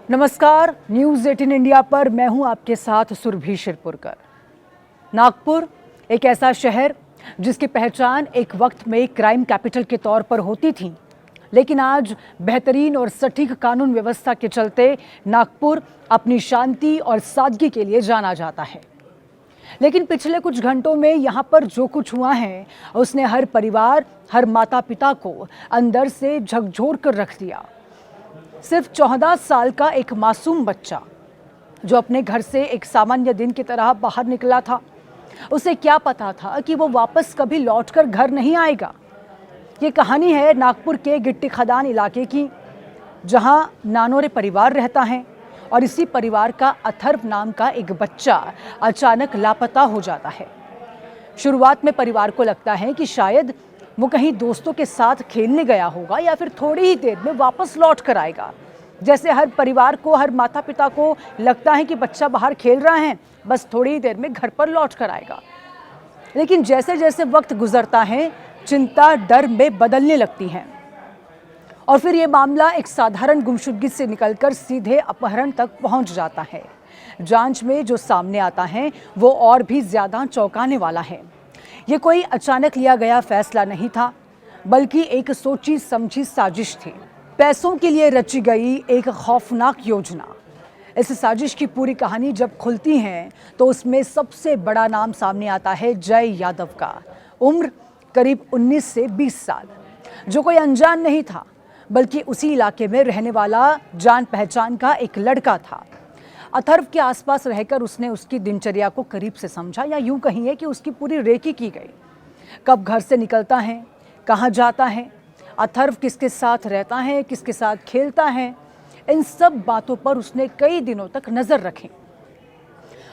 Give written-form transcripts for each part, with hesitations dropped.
नमस्कार, news 18 India पर मैं हूं आपके साथ सुरभि शिरपुरकर। नागपुर एक ऐसा शहर जिसकी पहचान एक वक्त में क्राइम कैपिटल के तौर पर होती थी, लेकिन आज बेहतरीन और सटीक कानून व्यवस्था के चलते नागपुर अपनी शांति और सादगी के लिए जाना जाता है। लेकिन पिछले कुछ घंटों में यहाँ पर जो कुछ हुआ है उसने हर परिवार, हर माता पिता को अंदर से झकझोर कर रख दिया। सिर्फ 14 साल का एक मासूम बच्चा जो अपने घर से एक सामान्य दिन की तरह बाहर निकला था, उसे क्या पता था कि वो वापस कभी लौटकर घर नहीं आएगा। ये कहानी है नागपुर के गिट्टी खदान इलाके की, जहां नानोरे परिवार रहता है और इसी परिवार का अथर्व नाम का एक बच्चा अचानक लापता हो जाता है। शुरुआत में परिवार को लगता है कि शायद वो कहीं दोस्तों के साथ खेलने गया होगा या फिर थोड़ी ही देर में वापस लौट कर आएगा। जैसे हर परिवार को, हर माता पिता को लगता है कि बच्चा बाहर खेल रहा है, बस थोड़ी ही देर में घर पर लौट कर आएगा। लेकिन जैसे जैसे वक्त गुजरता है, चिंता डर में बदलने लगती है और फिर ये मामला एक साधारण गुमशुदगी से निकलकर सीधे अपहरण तक पहुंच जाता है। जांच में जो सामने आता है वो और भी ज्यादा चौंकाने वाला है। ये कोई अचानक लिया गया फैसला नहीं था, बल्कि एक सोची समझी साजिश थी। पैसों के लिए रची गई एक खौफनाक योजना। इस साजिश की पूरी कहानी जब खुलती है तो उसमें सबसे बड़ा नाम सामने आता है जय यादव का। उम्र करीब 19 से 20 साल, जो कोई अनजान नहीं था, बल्कि उसी इलाके में रहने वाला जान पहचान का एक लड़का था। अथर्व के आसपास रहकर उसने उसकी दिनचर्या को करीब से समझा, या यूं कहिए कि उसकी पूरी रेकी की गई। कब घर से निकलता है, कहाँ जाता है, अथर्व किसके साथ रहता है, किसके साथ खेलता है, इन सब बातों पर उसने कई दिनों तक नजर रखी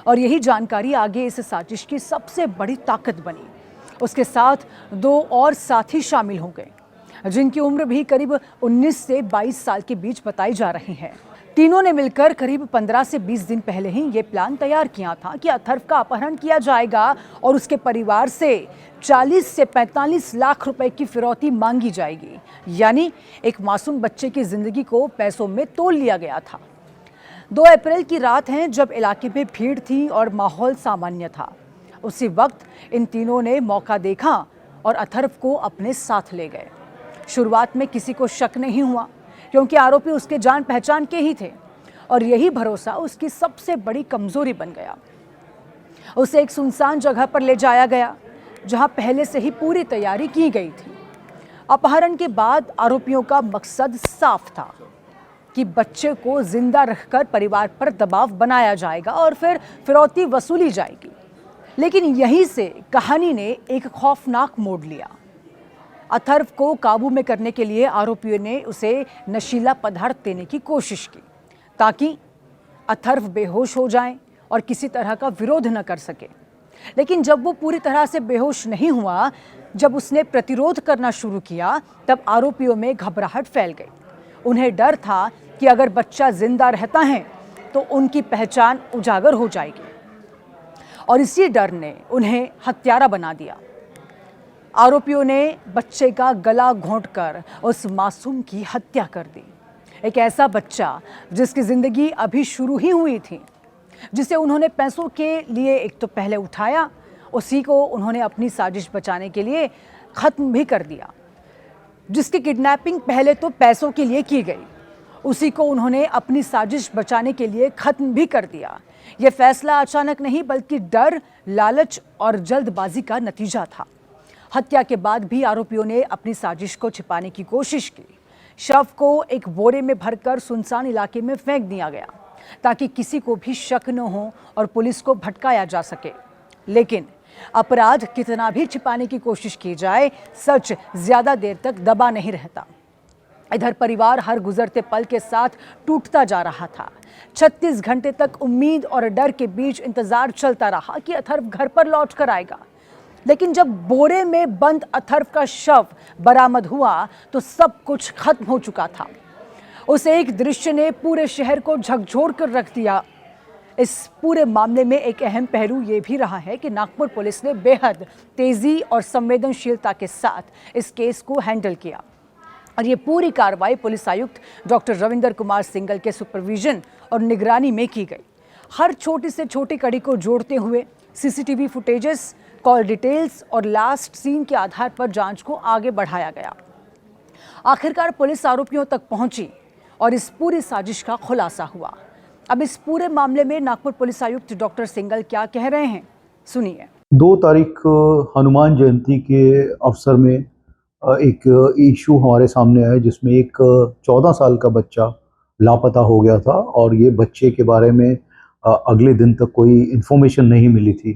और यही जानकारी आगे इस साजिश की सबसे बड़ी ताकत बनी। उसके साथ 2 और साथी शामिल हो गए, जिनकी उम्र भी करीब 19 से 22 साल के बीच बताई जा रही है। तीनों ने मिलकर करीब 15 से 20 दिन पहले ही ये प्लान तैयार किया था कि अथर्व का अपहरण किया जाएगा और उसके परिवार से 40 से 45 लाख रुपए की फिरौती मांगी जाएगी। यानी एक मासूम बच्चे की जिंदगी को पैसों में तोल लिया गया था। 2 अप्रैल की रात है जब इलाके में भीड़ थी और माहौल सामान्य था। उसी वक्त इन तीनों ने मौका देखा और अथर्व को अपने साथ ले गए। शुरुआत में किसी को शक नहीं हुआ, क्योंकि आरोपी उसके जान पहचान के ही थे और यही भरोसा उसकी सबसे बड़ी कमजोरी बन गया। उसे एक सुनसान जगह पर ले जाया गया, जहां पहले से ही पूरी तैयारी की गई थी। अपहरण के बाद आरोपियों का मकसद साफ था कि बच्चे को जिंदा रखकर परिवार पर दबाव बनाया जाएगा और फिर फिरौती वसूली जाएगी। लेकिन यहीं से कहानी ने एक खौफनाक मोड़ लिया। अथर्व को काबू में करने के लिए आरोपियों ने उसे नशीला पदार्थ देने की कोशिश की, ताकि अथर्व बेहोश हो जाए और किसी तरह का विरोध न कर सके। लेकिन जब वो पूरी तरह से बेहोश नहीं हुआ, जब उसने प्रतिरोध करना शुरू किया, तब आरोपियों में घबराहट फैल गई। उन्हें डर था कि अगर बच्चा जिंदा रहता है तो उनकी पहचान उजागर हो जाएगी और इसी डर ने उन्हें हत्यारा बना दिया। आरोपियों ने बच्चे का गला घोंटकर उस मासूम की हत्या कर दी। एक ऐसा बच्चा जिसकी जिंदगी अभी शुरू ही हुई थी, जिसे उन्होंने पैसों के लिए एक तो पहले उठाया, उसी को उन्होंने अपनी साजिश बचाने के लिए खत्म भी कर दिया। जिसकी किडनैपिंग पहले तो पैसों के लिए की गई, उसी को उन्होंने अपनी साजिश बचाने के लिए खत्म भी कर दिया। यह फैसला अचानक नहीं, बल्कि डर, लालच और जल्दबाजी का नतीजा था। हत्या के बाद भी आरोपियों ने अपनी साजिश को छिपाने की कोशिश की। शव को एक बोरे में भरकर सुनसान इलाके में फेंक दिया गया, ताकि किसी को भी शक न हो और पुलिस को भटकाया जा सके। लेकिन अपराध कितना भी छिपाने की कोशिश की जाए, सच ज्यादा देर तक दबा नहीं रहता। इधर परिवार हर गुजरते पल के साथ टूटता जा रहा था। 36 घंटे तक उम्मीद और डर के बीच इंतजार चलता रहा कि अथर्व घर पर लौट कर आएगा। लेकिन जब बोरे में बंद अथर्व का शव बरामद हुआ तो सब कुछ खत्म हो चुका था। उस एक दृश्य ने पूरे शहर को झकझोर कर रख दिया। इस पूरे मामले में एक अहम पहलू ये भी रहा है कि नागपुर पुलिस ने बेहद तेजी और संवेदनशीलता के साथ इस केस को हैंडल किया। और ये पूरी कार्रवाई पुलिस आयुक्त डॉक्टर रविंदर कुमार सिंघल के सुपरविजन और निगरानी में की गई। हर छोटी से छोटी कड़ी को जोड़ते हुए सीसीटीवी फुटेजेस, कॉल डिटेल्स और लास्ट सीन के आधार पर जांच को आगे बढ़ाया गया। आखिरकार पुलिस आरोपियों तक पहुंची और इस पूरी साजिश का खुलासा हुआ। अब इस पूरे मामले में नागपुर पुलिस आयुक्त डॉक्टर सिंघल क्या कह रहे हैं, सुनिए। 2 तारीख हनुमान जयंती के अवसर में एक इशू हमारे सामने आया जिसमें एक 14 साल का बच्चा लापता हो गया था और ये बच्चे के बारे में अगले दिन तक कोई इन्फॉर्मेशन नहीं मिली थी।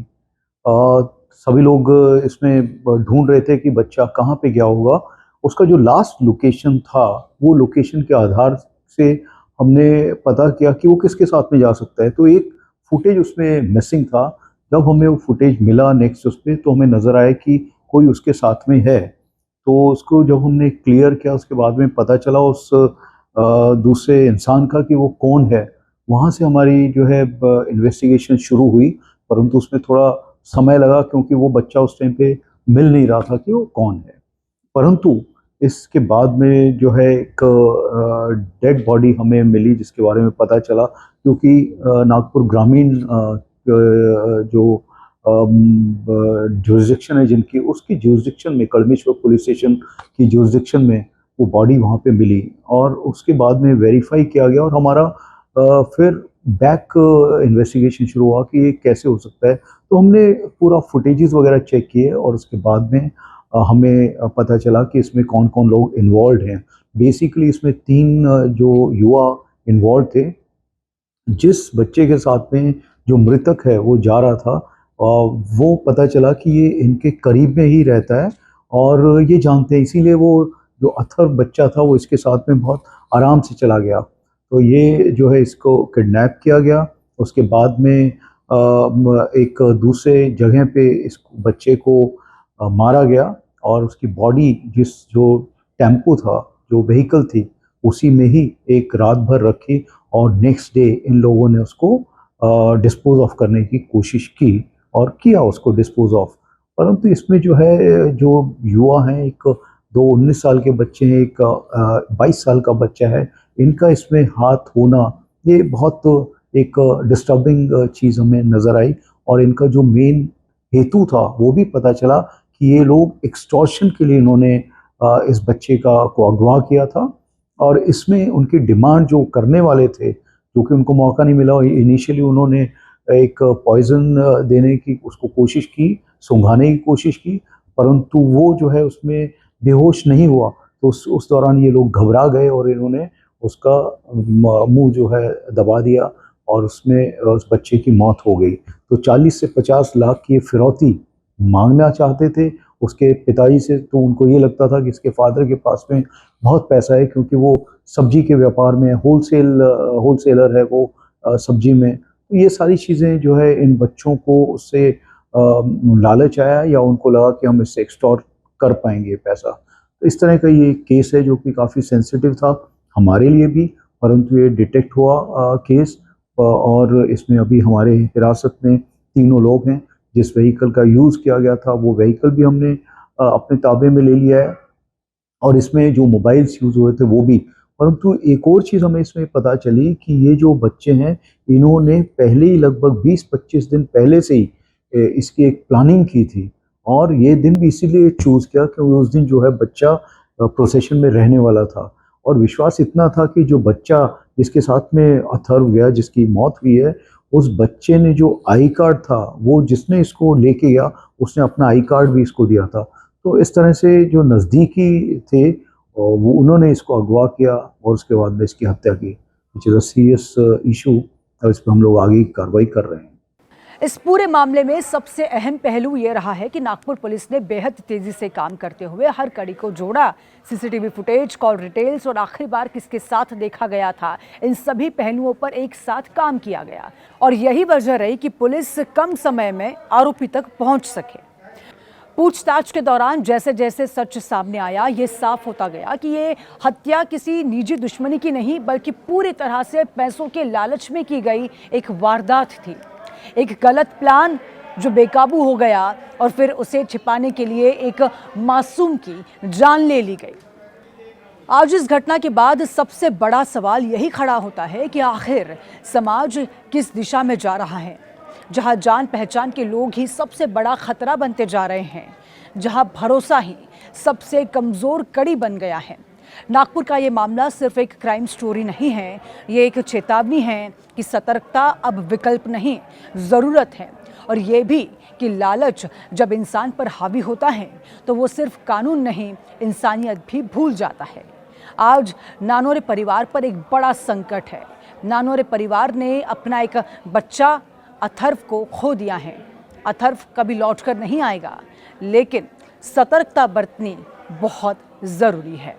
सभी लोग इसमें ढूंढ रहे थे कि बच्चा कहाँ पे गया होगा। उसका जो लास्ट लोकेशन था वो लोकेशन के आधार से हमने पता किया कि वो किसके साथ में जा सकता है। तो एक फुटेज उसमें मिसिंग था। जब हमें वो फुटेज मिला नेक्स्ट उस पर, तो हमें नज़र आया कि कोई उसके साथ में है। तो उसको जब हमने क्लियर किया उसके बाद में पता चला उस दूसरे इंसान का कि वो कौन है। वहाँ से हमारी जो है इन्वेस्टिगेशन शुरू हुई, परंतु उसमें थोड़ा समय लगा क्योंकि वो बच्चा उस टाइम पे मिल नहीं रहा था कि वो कौन है। परंतु इसके बाद में जो है एक डेड बॉडी हमें मिली जिसके बारे में पता चला, क्योंकि नागपुर ग्रामीण जो जुरिस्डिक्शन है जिनकी, उसकी जुरिस्डिक्शन में, कड़मेश्वर पुलिस स्टेशन की जुरिस्डिक्शन में वो बॉडी वहाँ पे मिली और उसके बाद में वेरीफाई किया गया और हमारा फिर बैक इन्वेस्टिगेशन शुरू हुआ कि ये कैसे हो सकता है। तो हमने पूरा फुटेजेस वगैरह चेक किए और उसके बाद में हमें पता चला कि इसमें कौन कौन लोग इन्वॉल्व हैं। बेसिकली इसमें 3 जो युवा इन्वॉल्व थे। जिस बच्चे के साथ में जो मृतक है वो जा रहा था, वो पता चला कि ये इनके करीब में ही रहता है और ये जानते हैं, इसीलिए वो जो अथर्व बच्चा था वो इसके साथ में बहुत आराम से चला गया। तो ये जो है इसको किडनैप किया गया। उसके बाद में एक दूसरे जगह पे इस बच्चे को मारा गया और उसकी बॉडी जो टेम्पो था, जो व्हीकल थी, उसी में ही एक रात भर रखी और नेक्स्ट डे इन लोगों ने उसको डिस्पोज ऑफ करने की कोशिश की और किया उसको डिस्पोज ऑफ। परंतु इसमें जो है जो युवा हैं, एक 19 साल के बच्चे हैं, एक 22 साल का बच्चा है, इनका इसमें हाथ होना ये बहुत एक डिस्टर्बिंग चीज़ हमें नज़र आई। और इनका जो मेन हेतु था वो भी पता चला कि ये लोग एक्सटॉर्शन के लिए इन्होंने इस बच्चे को अगवा किया था और इसमें उनकी डिमांड जो करने वाले थे, क्योंकि उनको मौका नहीं मिला, इनिशियली उन्होंने एक पॉइजन देने की उसको कोशिश की, सूंघाने की कोशिश की, परंतु वो जो है उसमें बेहोश नहीं हुआ। तो उस दौरान ये लोग घबरा गए और इन्होंने उसका मुंह जो है दबा दिया और उसमें उस बच्चे की मौत हो गई। तो 40 से 50 लाख की फिरौती मांगना चाहते थे उसके पिताजी से। तो उनको ये लगता था कि इसके फादर के पास में बहुत पैसा है, क्योंकि वो सब्जी के व्यापार में होलसेलर है वो सब्जी में। तो ये सारी चीज़ें जो है इन बच्चों को उससे लालच आया या उनको लगा कि हम इससे एक्सटॉर्ट कर पाएंगे पैसा। तो इस तरह का ये केस है जो कि काफ़ी सेंसिटिव था हमारे लिए भी, परंतु ये डिटेक्ट हुआ केस और इसमें अभी हमारे हिरासत में 3 लोग हैं। जिस व्हीकल का यूज़ किया गया था वो व्हीकल भी हमने अपने ताबे में ले लिया है और इसमें जो मोबाइल्स यूज़ हुए थे वो भी। परंतु एक और चीज़ हमें इसमें पता चली कि ये जो बच्चे हैं इन्होंने पहले ही लगभग 20-25 दिन पहले से ही इसकी एक प्लानिंग की थी और ये दिन भी इसीलिए चूज़ किया क्योंकि उस दिन जो है बच्चा प्रोसेशन में रहने वाला था। और विश्वास इतना था कि जो बच्चा जिसके साथ में अथर्व गया, जिसकी मौत हुई है, उस बच्चे ने जो आई कार्ड था, वो जिसने इसको लेके गया उसने अपना आई कार्ड भी इसको दिया था। तो इस तरह से जो नज़दीकी थे वो उन्होंने इसको अगवा किया और उसके बाद में इसकी हत्या की, which is a serious issue और इस पर हम लोग आगे की कार्रवाई कर रहे हैं। इस पूरे मामले में सबसे अहम पहलू ये रहा है कि नागपुर पुलिस ने बेहद तेजी से काम करते हुए हर कड़ी को जोड़ा। सीसीटीवी फुटेज, कॉल डिटेल्स और आखिरी बार किसके साथ देखा गया था, इन सभी पहलुओं पर एक साथ काम किया गया और यही वजह रही कि पुलिस कम समय में आरोपी तक पहुंच सके। पूछताछ के दौरान जैसे जैसे सच सामने आया, ये साफ होता गया कि ये हत्या किसी निजी दुश्मनी की नहीं बल्कि पूरी तरह से पैसों के लालच में की गई एक वारदात थी। एक गलत प्लान जो बेकाबू हो गया और फिर उसे छिपाने के लिए एक मासूम की जान ले ली गई। आज इस घटना के बाद सबसे बड़ा सवाल यही खड़ा होता है कि आखिर समाज किस दिशा में जा रहा है, जहां जान पहचान के लोग ही सबसे बड़ा खतरा बनते जा रहे हैं, जहां भरोसा ही सबसे कमजोर कड़ी बन गया है। नागपुर का ये मामला सिर्फ एक क्राइम स्टोरी नहीं है, ये एक चेतावनी है कि सतर्कता अब विकल्प नहीं, ज़रूरत है। और ये भी कि लालच जब इंसान पर हावी होता है तो वो सिर्फ कानून नहीं, इंसानियत भी भूल जाता है। आज नानोरे परिवार पर एक बड़ा संकट है। नानोरे परिवार ने अपना एक बच्चा अथर्व को खो दिया है। अथर्व कभी लौटकर नहीं आएगा, लेकिन सतर्कता बरतनी बहुत ज़रूरी है।